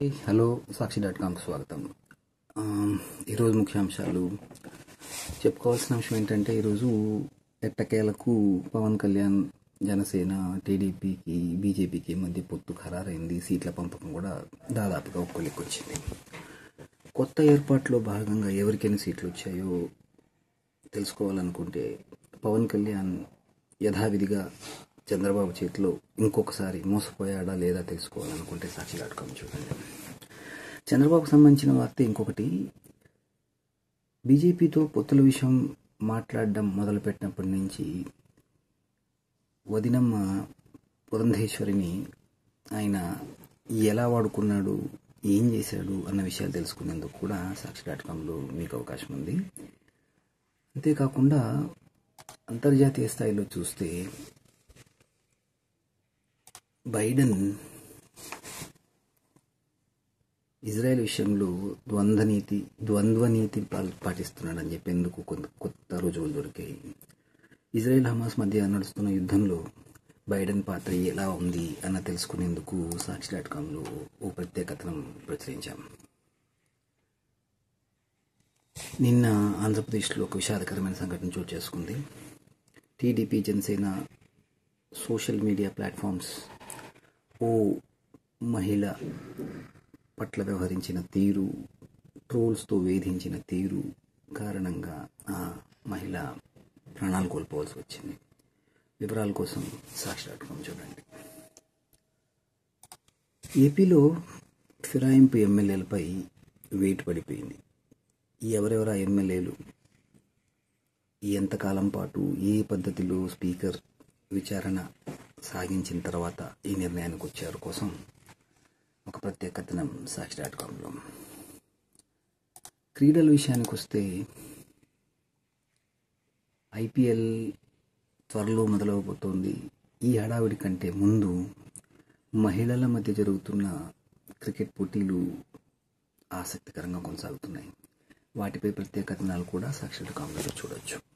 Hello సాక్షి.com స్వాగతం. ఈరోజు ముఖ్యాంశాలు చెప్పుకోవాల్సిన అంశం ఏంటంటే, ఈరోజు ఎట్టకేలకు పవన్ కళ్యాణ్ జనసేన టీడీపీకి బీజేపీకి మధ్య పొత్తు ఖరారైంది. సీట్ల పంపకం కూడా దాదాపుగా ఒక్కొలిక్కొచ్చింది. కొత్త ఏర్పాట్లో భాగంగా ఎవరికైనా సీట్లు వచ్చాయో తెలుసుకోవాలనుకుంటే పవన్ కళ్యాణ్ యథావిధిగా చంద్రబాబు చేతిలో ఇంకొకసారి మోసపోయాడా లేదా తెలుసుకోవాలనుకుంటే సాక్షి.com చూడండి. చంద్రబాబుకు సంబంధించిన వార్త ఇంకొకటి. బీజేపీతో పొత్తుల విషయం మాట్లాడడం మొదలుపెట్టినప్పటి నుంచి వదినమ్మ పురంధేశ్వరిని ఆయన ఎలా వాడుకున్నాడు, ఏం చేశాడు అన్న విషయాలు తెలుసుకునేందుకు కూడా సాక్షి.comలో మీకు అవకాశం ఉంది. అంతేకాకుండా అంతర్జాతీయ స్థాయిలో చూస్తే బైడెన్ ఇజ్రాయెల్ విషయంలో ద్వంద్వనీతి పాటిస్తున్నాడని చెప్పేందుకు కొత్త రుజువులు దొరికాయి. ఇజ్రాయెల్ హమాస్ మధ్య నడుస్తున్న యుద్ధంలో బైడెన్ పాత్ర ఎలా ఉంది అన్న తెలుసుకునేందుకు సాక్షి.comలో ఓ ప్రత్యేక కథనం ప్రచురించాం. నిన్న ఆంధ్రప్రదేశ్లో ఒక విషాదకరమైన సంఘటన చోటు చేసుకుంది. TDP Janasena social media platforms ఓ మహిళ పట్ల వ్యవహరించిన తీరు, ట్రోల్స్తో వేధించిన తీరు కారణంగా ఆ మహిళ ప్రాణాలు కోల్పోవాల్సి వచ్చింది. వివరాల కోసం సాక్షి.com చూడండి. ఏపీలో ఫిరాయింపు ఎమ్మెల్యేలపై వేటు పడిపోయింది. ఎవరెవరా ఎమ్మెల్యేలు, ఎంతకాలం పాటు ఏ పద్ధతిలో స్పీకర్ విచారణ సాగించిన తర్వాత ఈ నిర్ణయానికి వచ్చారు కోసం ఒక ప్రత్యేక కథనం సాక్షి.comలో. క్రీడల విషయానికి వస్తే ఐపీఎల్ త్వరలో మొదలవబోతోంది. ఈ హడావిడి కంటే ముందు మహిళల మధ్య జరుగుతున్న క్రికెట్ పోటీలు ఆసక్తికరంగా కొనసాగుతున్నాయి. వాటిపై ప్రత్యేక కథనాలు కూడా సాక్షి.comలో చూడొచ్చు.